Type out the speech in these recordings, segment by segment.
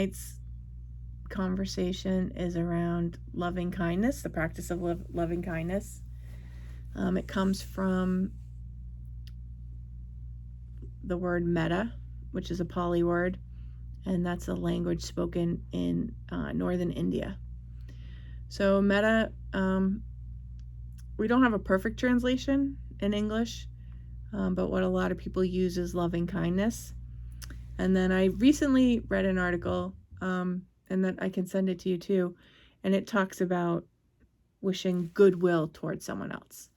Tonight's conversation is around loving kindness, the practice of loving kindness. It comes from the word Metta, which is a Pali word, and that's a language spoken in northern India. So Metta, we don't have a perfect translation in English, but what a lot of people use is loving kindness. And then I recently read an article, and that I can send it to you too, and it talks about wishing goodwill towards someone else.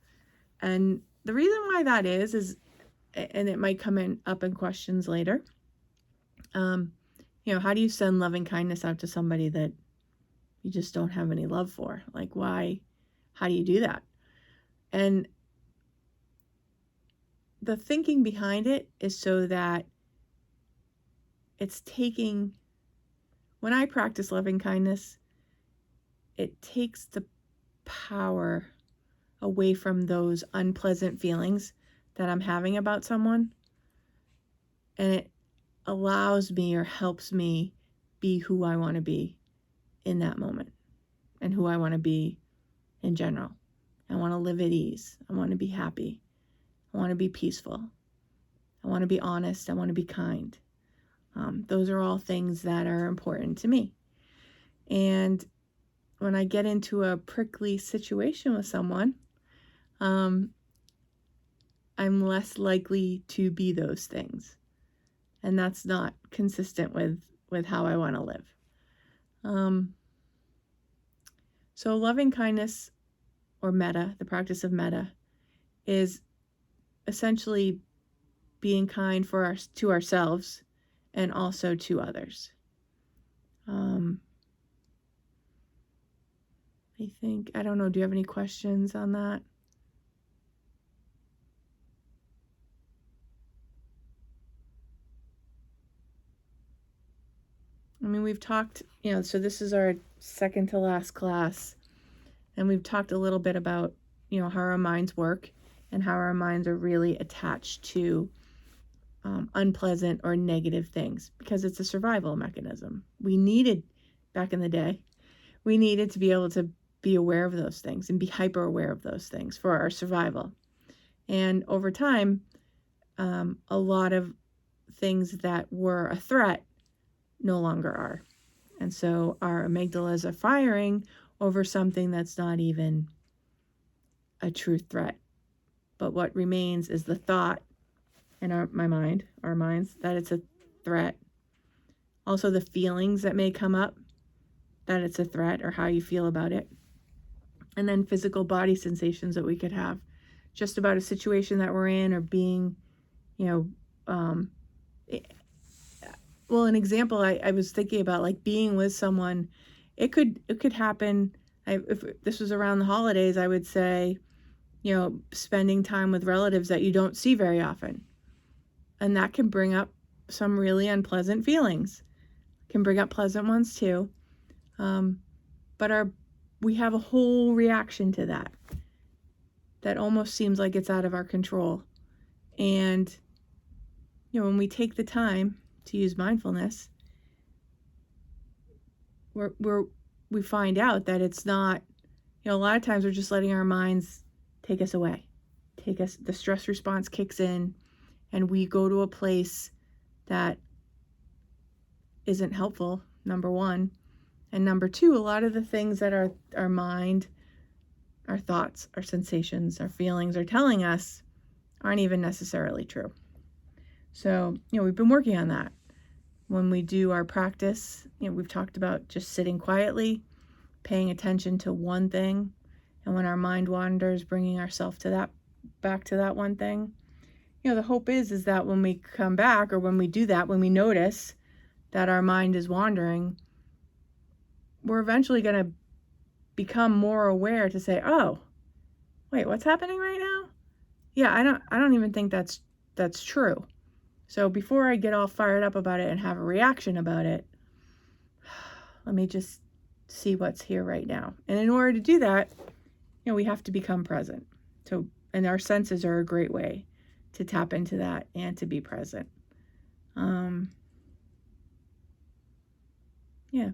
And the reason why that is, and it might come up in questions later, how do you send loving kindness out to somebody that you just don't have any love for? Like, why? How do you do that? And the thinking behind it is so that it's taking, when I practice loving kindness, it takes the power away from those unpleasant feelings that I'm having about someone, and it allows me or helps me be who I want to be in that moment and who I want to be in general. I want to live at ease. I want to be happy. I want to be peaceful. I want to be honest. I want to be kind. Those are all things that are important to me. And when I get into a prickly situation with someone, I'm less likely to be those things. And that's not consistent with how I want to live. So loving kindness, or Metta, the practice of Metta, is essentially being kind to ourselves and also to others. I don't know, do you have any questions on that? I mean, we've talked, so this is our second to last class, and we've talked a little bit about, how our minds work and how our minds are really attached to unpleasant or negative things because it's a survival mechanism. Back in the day, we needed to be able to be aware of those things and be hyper aware of those things for our survival. And over time, a lot of things that were a threat no longer are. And so our amygdalas are firing over something that's not even a true threat. But what remains is the thought in our minds, that it's a threat. Also the feelings that may come up, that it's a threat or how you feel about it. And then physical body sensations that we could have just about a situation that we're in or being, an example I was thinking about, like being with someone, it could happen. If this was around the holidays, I would say, spending time with relatives that you don't see very often. And that can bring up some really unpleasant feelings. Can bring up pleasant ones too. But we have a whole reaction to that almost seems like it's out of our control. And, when we take the time to use mindfulness, we find out that it's not, a lot of times we're just letting our minds take us away. The stress response kicks in and we go to a place that isn't helpful, number one. And number two, a lot of the things that our mind, our thoughts, our sensations, our feelings are telling us aren't even necessarily true. So, we've been working on that. When we do our practice, we've talked about just sitting quietly, paying attention to one thing. And when our mind wanders, bringing ourselves back to that one thing. The hope is that when we come back, or when we do that, when we notice that our mind is wandering, we're eventually going to become more aware to say, oh, wait, what's happening right now? Yeah, I don't even think that's true. So before I get all fired up about it and have a reaction about it, let me just see what's here right now. And in order to do that, we have to become present. And our senses are a great way to tap into that and to be present. Yeah.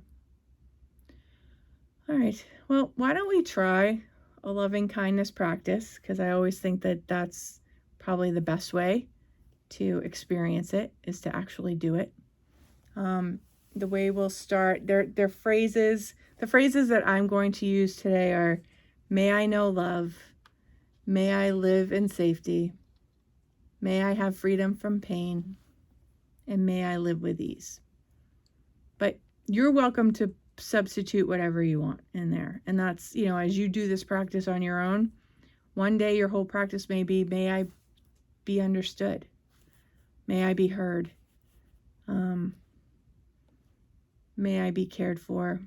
All right. Well, why don't we try a loving kindness practice? Because I always think that that's probably the best way to experience it, is to actually do it. The way we'll start, they're phrases. The phrases that I'm going to use today are, may I know love, may I live in safety, may I have freedom from pain, and may I live with ease. But you're welcome to substitute whatever you want in there. And that's, as you do this practice on your own, one day your whole practice may be, may I be understood, may I be heard, may I be cared for,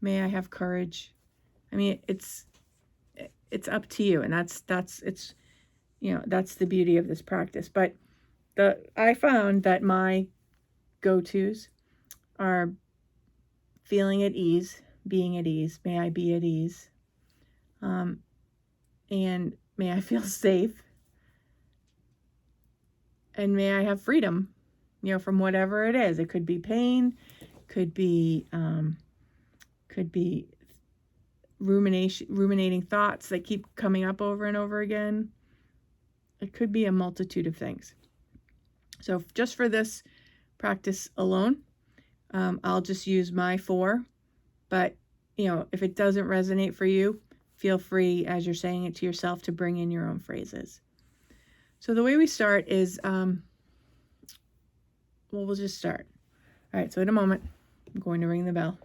may I have courage. I mean, it's up to you, and that's the beauty of this practice. But I found that my go-tos are feeling at ease, being at ease, may I be at ease, and may I feel safe, and may I have freedom, from whatever it is. It could be pain, could be ruminating thoughts that keep coming up over and over again. It could be a multitude of things. So just for this practice alone, I'll just use my 4. But, if it doesn't resonate for you, feel free, as you're saying it to yourself, to bring in your own phrases. So the way we start is, we'll just start. All right, so in a moment, I'm going to ring the bell.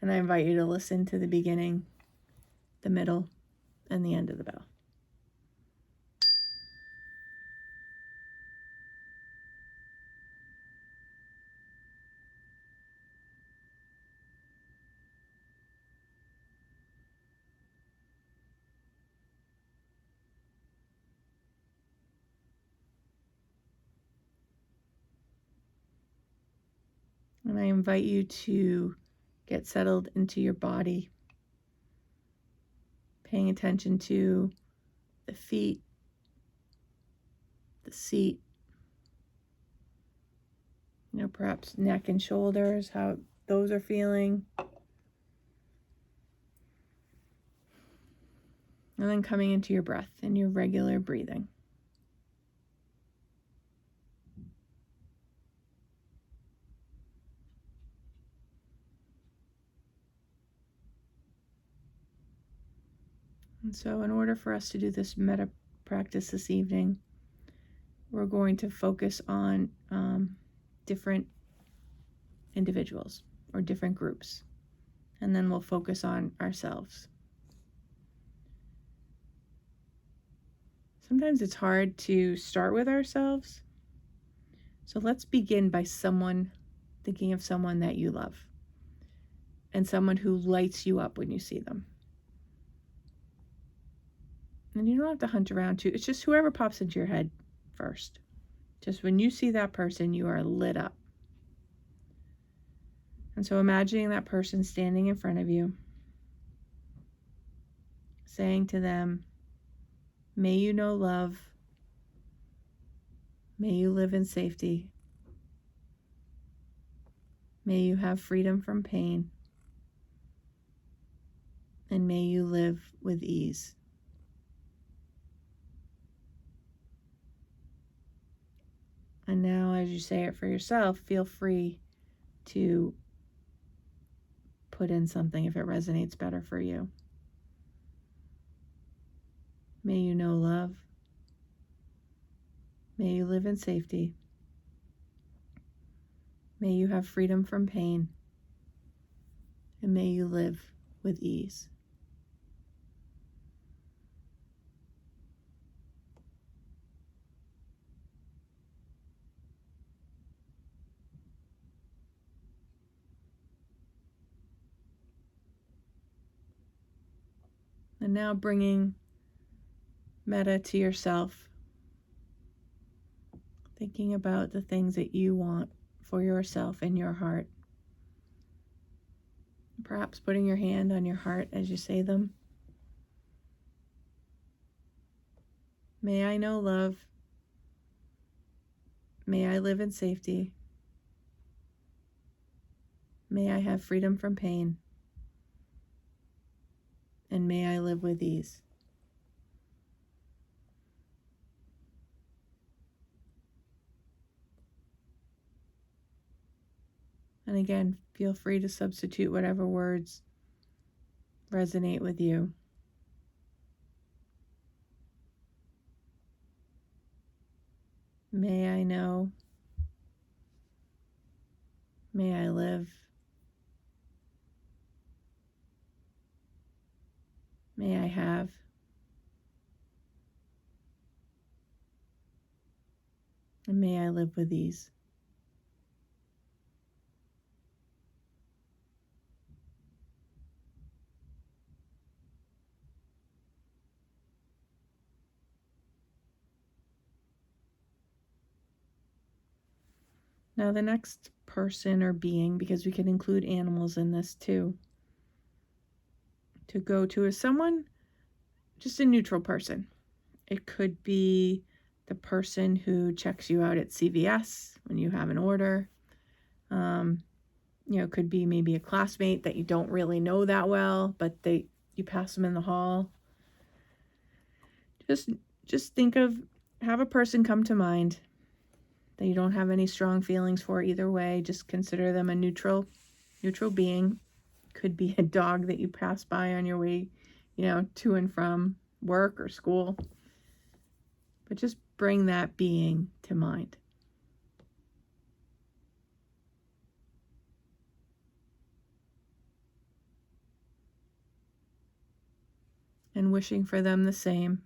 And I invite you to listen to the beginning, the middle, and the end of the bell. And I invite you to get settled into your body, paying attention to the feet, the seat, perhaps neck and shoulders, how those are feeling. And then coming into your breath and your regular breathing. And so in order for us to do this metta practice this evening, we're going to focus on different individuals or different groups. And then we'll focus on ourselves. Sometimes it's hard to start with ourselves. So let's begin by thinking of someone that you love and someone who lights you up when you see them. And you don't have to hunt around too. It's just whoever pops into your head first. Just when you see that person, you are lit up. And so imagining that person standing in front of you, saying to them, may you know love, may you live in safety, may you have freedom from pain, and may you live with ease. And now, as you say it for yourself, feel free to put in something if it resonates better for you. May you know love. May you live in safety. May you have freedom from pain. And may you live with ease. And now bringing metta to yourself, thinking about the things that you want for yourself in your heart. Perhaps putting your hand on your heart as you say them. May I know love. May I live in safety. May I have freedom from pain. And may I live with ease. And again, feel free to substitute whatever words resonate with you. May I know. May I live. May I have. And may I live with ease. Now the next person or being, because we can include animals in this too, to go to is someone, just a neutral person. It could be the person who checks you out at CVS when you have an order. It could be maybe a classmate that you don't really know that well, but you pass them in the hall. Just have a person come to mind that you don't have any strong feelings for either way. Just consider them a neutral being. Could be a dog that you pass by on your way, to and from work or school. But just bring that being to mind. And wishing for them the same.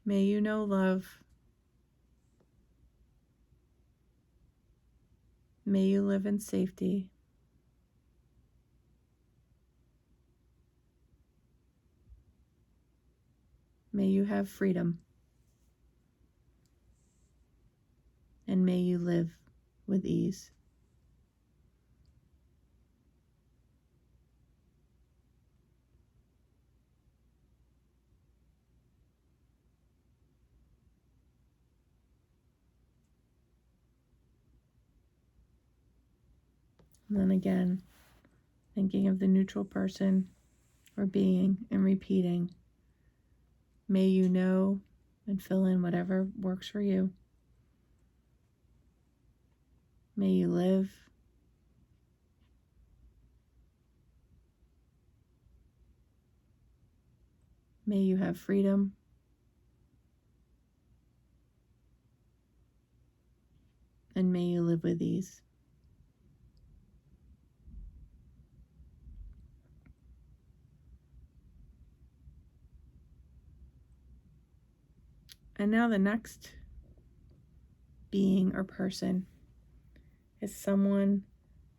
May you know love. May you live in safety. May you have freedom. And may you live with ease. And then again, thinking of the neutral person or being and repeating, may you know, and fill in whatever works for you. May you live. May you have freedom. And may you live with ease. And now the next being or person is someone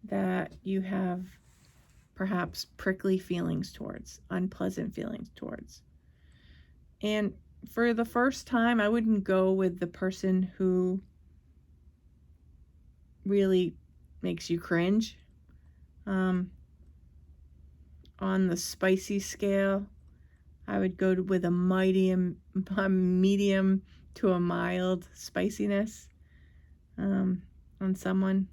that you have perhaps prickly feelings towards, unpleasant feelings towards. And for the first time, I wouldn't go with the person who really makes you cringe. On the spicy scale, I would go with a medium to a mild spiciness on someone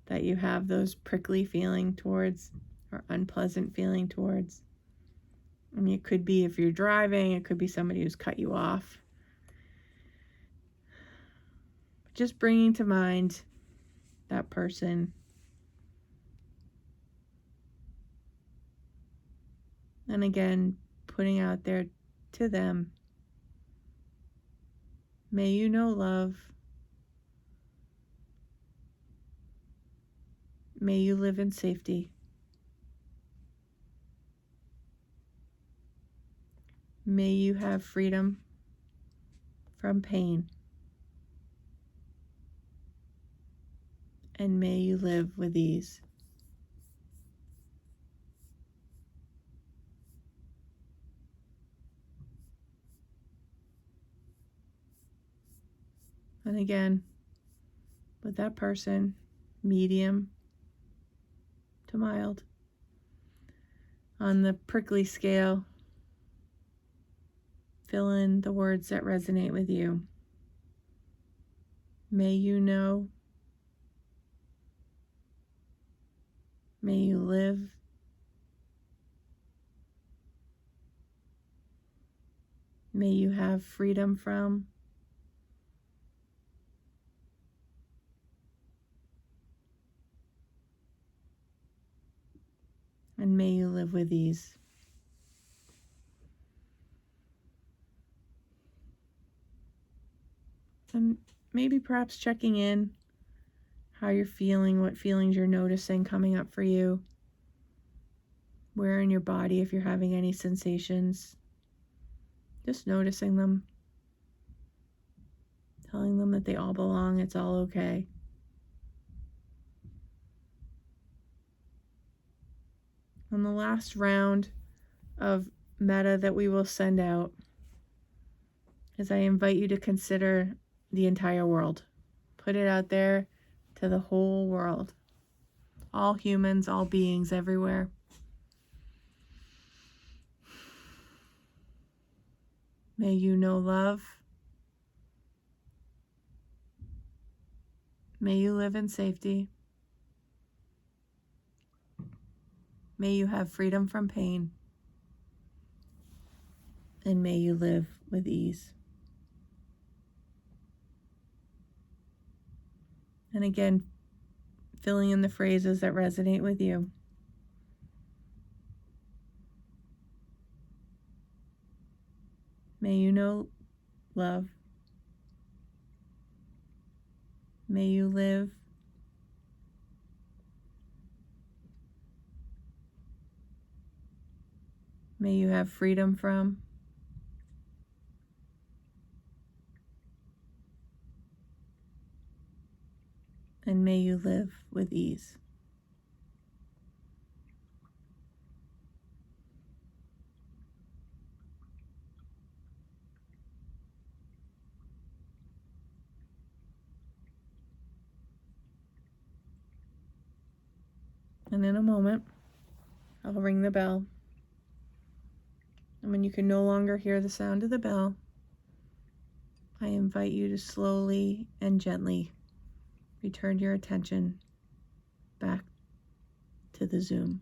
that you have those prickly feeling towards or unpleasant feeling towards. I mean, it could be if you're driving, it could be somebody who's cut you off. Just bringing to mind that person. And again, putting out there to them, may you know love. May you live in safety. May you have freedom from pain. And may you live with ease. And again, with that person, medium to mild. On the prickly scale, fill in the words that resonate with you. May you know. May you live. May you have freedom from. And may you live with ease. And maybe perhaps checking in, how you're feeling, what feelings you're noticing coming up for you, where in your body, if you're having any sensations, just noticing them, telling them that they all belong, it's all okay. On the last round of Metta that we will send out, is I invite you to consider the entire world. Put it out there to the whole world. All humans, all beings everywhere. May you know love. May you live in safety. May you have freedom from pain. And may you live with ease. And again, filling in the phrases that resonate with you. May you know love. May you live. May you have freedom from. And may you live with ease. And in a moment, I'll ring the bell. And when you can no longer hear the sound of the bell, I invite you to slowly and gently return your attention back to the Zoom.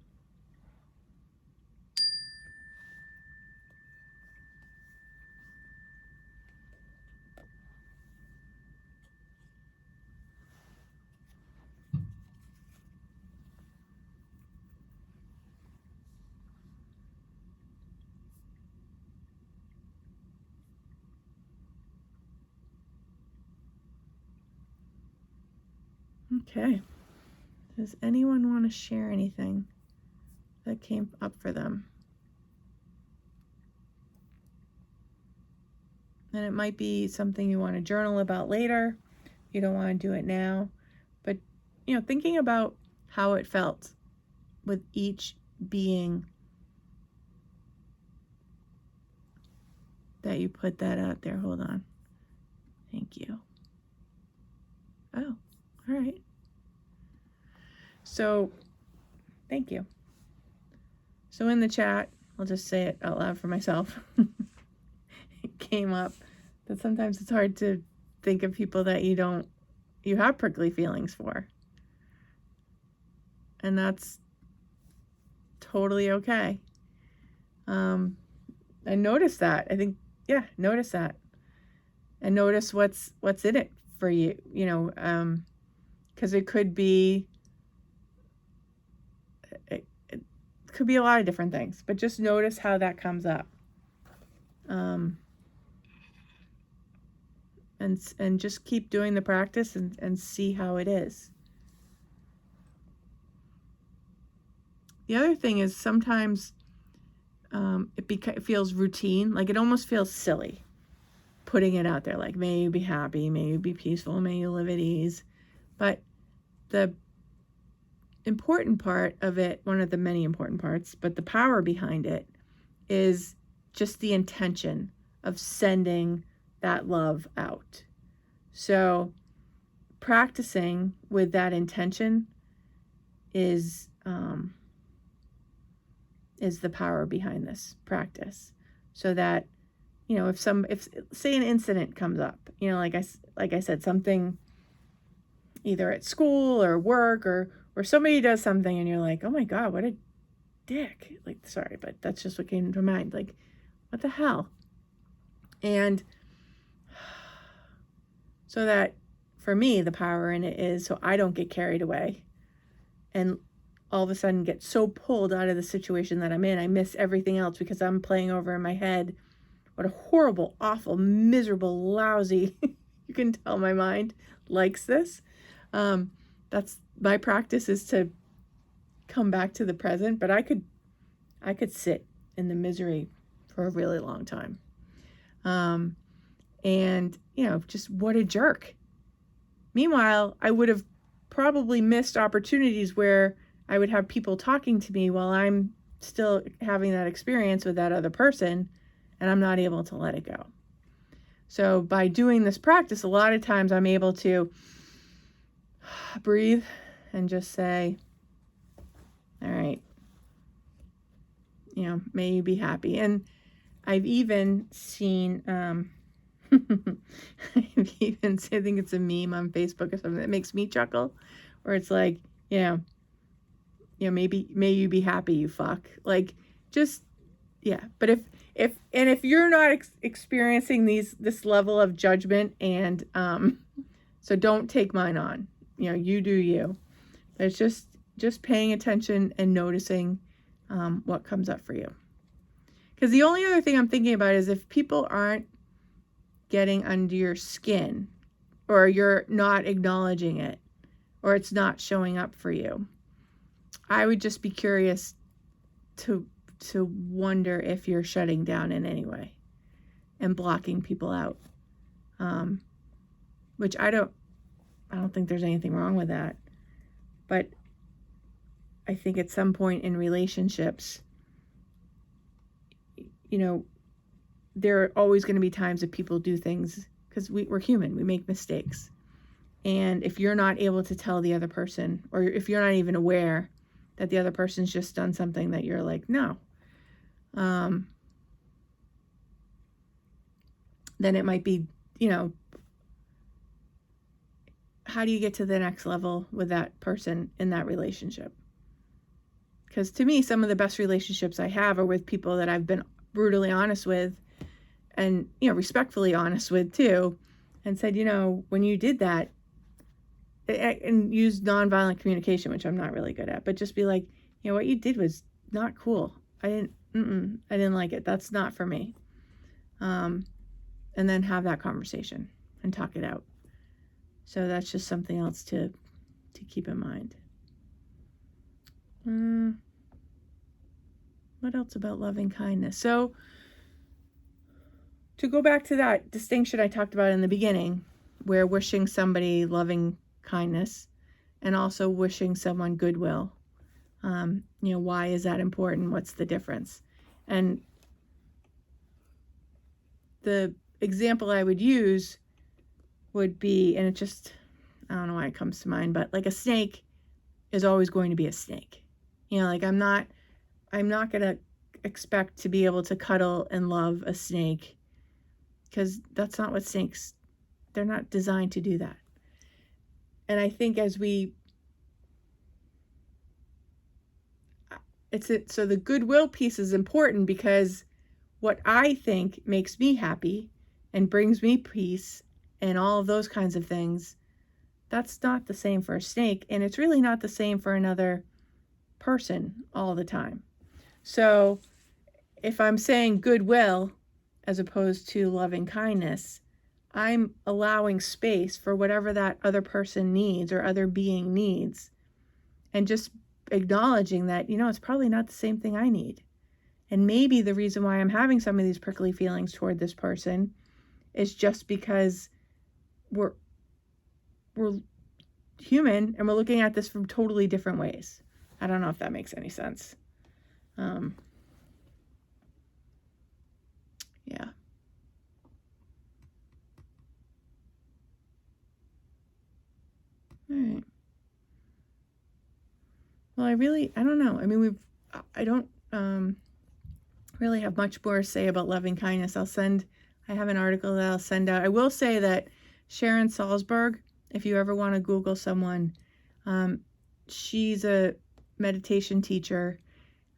Okay. Does anyone want to share anything that came up for them? And it might be something you want to journal about later. You don't want to do it now. But, thinking about how it felt with each being that you put that out there. Hold on. Thank you. Oh, all right. So, thank you. So in the chat, I'll just say it out loud for myself. It came up that sometimes it's hard to think of people that you have prickly feelings for. And that's totally okay. I noticed that. I think, notice that. And notice what's in it for you, because it could be a lot of different things, but just notice how that comes up. And just keep doing the practice and see how it is. The other thing is sometimes it feels routine, like it almost feels silly putting it out there, like may you be happy, may you be peaceful, may you live at ease. But the important part of it, one of the many important parts, but the power behind it is just the intention of sending that love out. So practicing with that intention is the power behind this practice. So that, if say an incident comes up, like I said, something either at school or work, or somebody does something and you're like, oh my God, what a dick. Like, sorry, but that's just what came to mind. Like, what the hell? And so that, for me, the power in it is so I don't get carried away and all of a sudden get so pulled out of the situation that I'm in, I miss everything else because I'm playing over in my head what a horrible, awful, miserable, lousy, you can tell my mind likes this. That's my practice, is to come back to the present, but I could sit in the misery for a really long time. And, just what a jerk. Meanwhile, I would have probably missed opportunities where I would have people talking to me while I'm still having that experience with that other person, and I'm not able to let it go. So by doing this practice, a lot of times I'm able to breathe and just say, all right, may you be happy. And I've even seen, I think it's a meme on Facebook or something that makes me chuckle, where it's like, maybe, may you be happy, you fuck. Like, just, yeah. But if you're not experiencing this level of judgment, and so don't take mine on. You do you. But it's just paying attention and noticing what comes up for you. Because the only other thing I'm thinking about is if people aren't getting under your skin, or you're not acknowledging it, or it's not showing up for you, I would just be curious to wonder if you're shutting down in any way and blocking people out. Which I don't think there's anything wrong with that. But I think at some point in relationships, there are always going to be times that people do things, because we're human, we make mistakes. And if you're not able to tell the other person, or if you're not even aware that the other person's just done something that you're like, no, then it might be, how do you get to the next level with that person in that relationship? Because to me, some of the best relationships I have are with people that I've been brutally honest with, and, respectfully honest with too, and said, when you did that, and use nonviolent communication, which I'm not really good at, but just be like, what you did was not cool. I didn't like it. That's not for me. And then have that conversation and talk it out. So that's just something else to keep in mind. What else about loving kindness? So to go back to that distinction I talked about in the beginning, where wishing somebody loving kindness and also wishing someone goodwill, why is that important? What's the difference? And the example I would use would be, and I don't know why it comes to mind, but like a snake is always going to be a snake. Like I'm not going to expect to be able to cuddle and love a snake, because that's not what snakes, they're not designed to do that. And I think so the goodwill piece is important, because what I think makes me happy and brings me peace and all of those kinds of things, that's not the same for a snake, and it's really not the same for another person all the time. So if I'm saying goodwill as opposed to loving kindness, I'm allowing space for whatever that other person needs or other being needs, and just acknowledging that, it's probably not the same thing I need. And maybe the reason why I'm having some of these prickly feelings toward this person is just because we're human and we're looking at this from totally different ways. I don't know if that makes any sense. Yeah. All right. Well, I don't know. I mean, I don't really have much more to say about loving kindness. I have an article that I'll send out. I will say that Sharon Salzberg If you ever want to Google someone, she's a meditation teacher,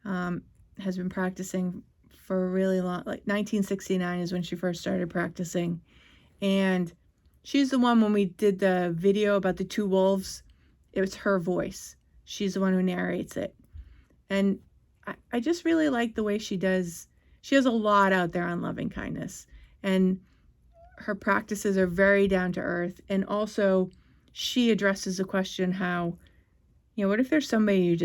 has been practicing for a really long, like 1969 is when she first started practicing. And she's the one, when we did the video about the two wolves, it was her voice. She's the one who narrates it. And I just really like the way she does. She has a lot out there on loving kindness. And her practices are very down to earth. And also, she addresses the question how, what if there's somebody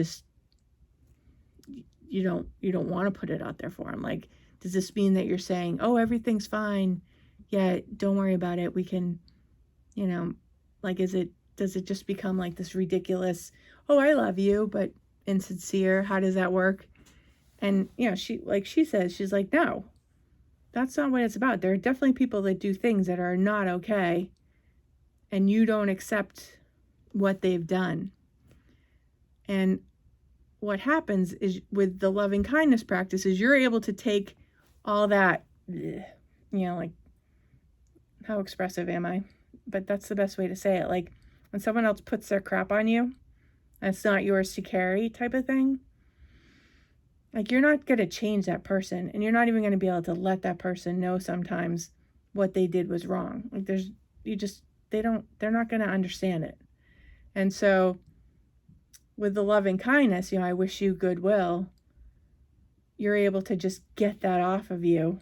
you don't want to put it out there for them? Like, does this mean that you're saying, oh, everything's fine, yeah, don't worry about it, we can, like, does it just become like this ridiculous, oh, I love you, but insincere? How does that work? And she says, she's like, no, that's not what it's about. There are definitely people that do things that are not okay, and you don't accept what they've done. And what happens is, with the loving kindness practices, you're able to take all that, like, how expressive am I? But that's the best way to say it. Like, when someone else puts their crap on you, and it's not yours to carry, type of thing. Like, you're not going to change that person, and you're not even going to be able to let that person know sometimes what they did was wrong. Like, they're not going to understand it. And so with the loving kindness, I wish you goodwill, you're able to just get that off of you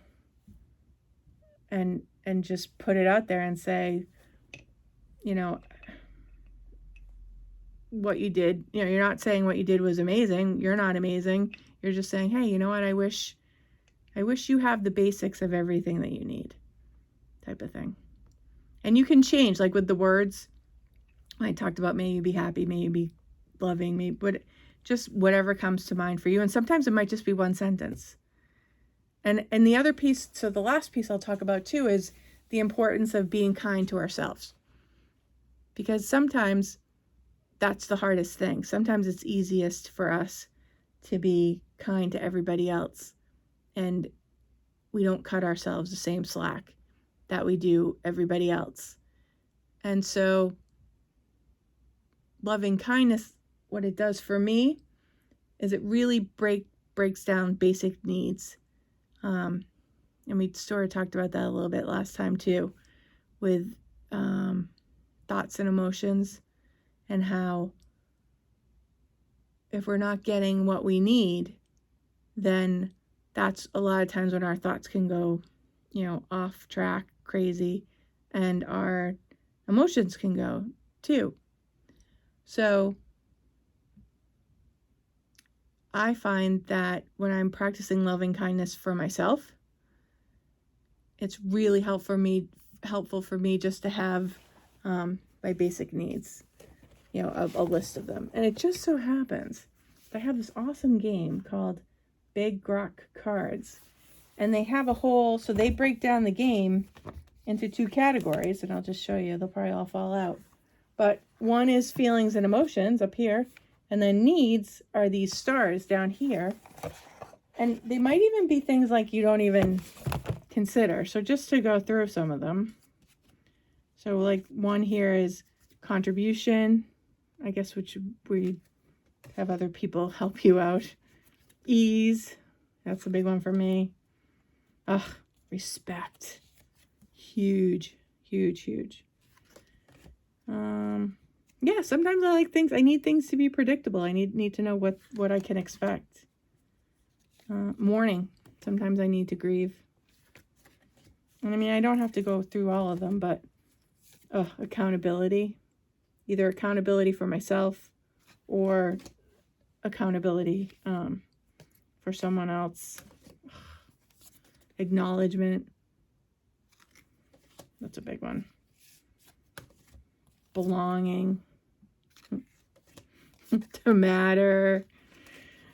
and just put it out there and say, what you did, you're not saying what you did was amazing. You're not amazing. You're just saying, hey, you know what? I wish you have the basics of everything that you need, type of thing. And you can change, like with the words. I talked about, may you be happy, may you be loving, me, but just whatever comes to mind for you. And sometimes it might just be one sentence. And the other piece, so the last piece I'll talk about too, is the importance of being kind to ourselves. Because sometimes that's the hardest thing. Sometimes it's easiest for us to be kind to everybody else, and we don't cut ourselves the same slack that we do everybody else. And so loving kindness, what it does for me is it really breaks down basic needs. And we sort of talked about that a little bit last time too, with thoughts and emotions, and how if we're not getting what we need, then that's a lot of times when our thoughts can go, off track, crazy, and our emotions can go too. So I find that when I'm practicing loving kindness for myself, it's really helpful for me just to have my basic needs, a list of them. And it just so happens that I have this awesome game called Big Grok Cards. And they have so they break down the game into two categories, and I'll just show you. They'll probably all fall out. But one is feelings and emotions up here, and then needs are these stars down here. And they might even be things like you don't even consider. So just to go through some of them. So like one here is contribution, I guess, which we have other people help you out. Ease, that's a big one for me. Respect. Huge, huge, huge. Yeah, sometimes I need things to be predictable. I need to know what I can expect. Mourning. Sometimes I need to grieve. And I don't have to go through all of them, but accountability. Either accountability for myself or accountability for someone else. Acknowledgement. That's a big one. Belonging. To matter.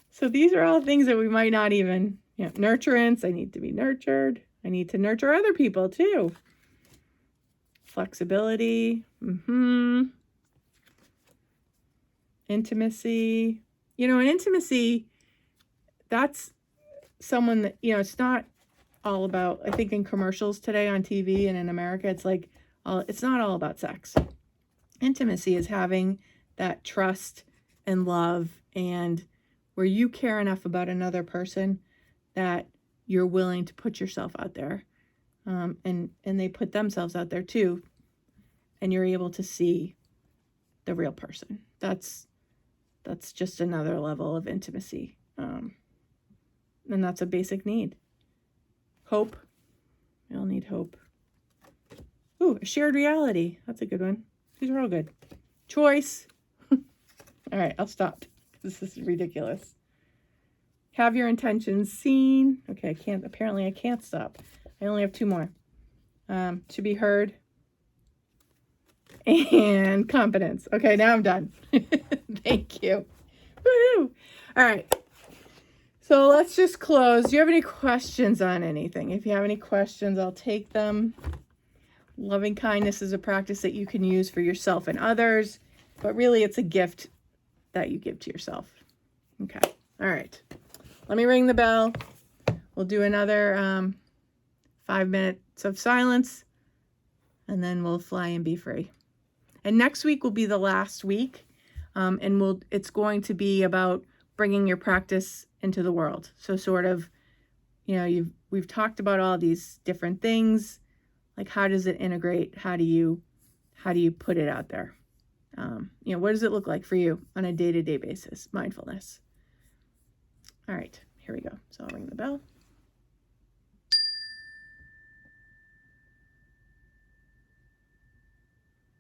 So these are all things that we might not even, nurturance. I need to be nurtured. I need to nurture other people too. Flexibility. Intimacy. And intimacy, that's someone that, it's not all about, I think in commercials today on TV and in America, it's like, it's not all about sex. Intimacy is having that trust and love, and where you care enough about another person that you're willing to put yourself out there, and they put themselves out there too, and you're able to see the real person. That's just another level of intimacy, and that's a basic need. Hope. We all need hope. Ooh, a shared reality. That's a good one. These are all good. Choice. All right, I'll stop. This is ridiculous. Have your intentions seen. Okay, apparently I can't stop. I only have 2 more. To be heard. And confidence. Okay, now I'm done. Thank you. Woo-hoo. All right. So let's just close. Do you have any questions on anything? If you have any questions, I'll take them. Loving kindness is a practice that you can use for yourself and others, but really it's a gift that you give to yourself. Okay. All right. Let me ring the bell. We'll do another 5 minutes of silence, and then we'll fly and be free. And next week will be the last week, and it's going to be about bringing your practice into the world. So sort of, we've talked about all these different things, like how does it integrate? How do you put it out there? What does it look like for you on a day-to-day basis? Mindfulness. All right, here we go. So I'll ring the bell.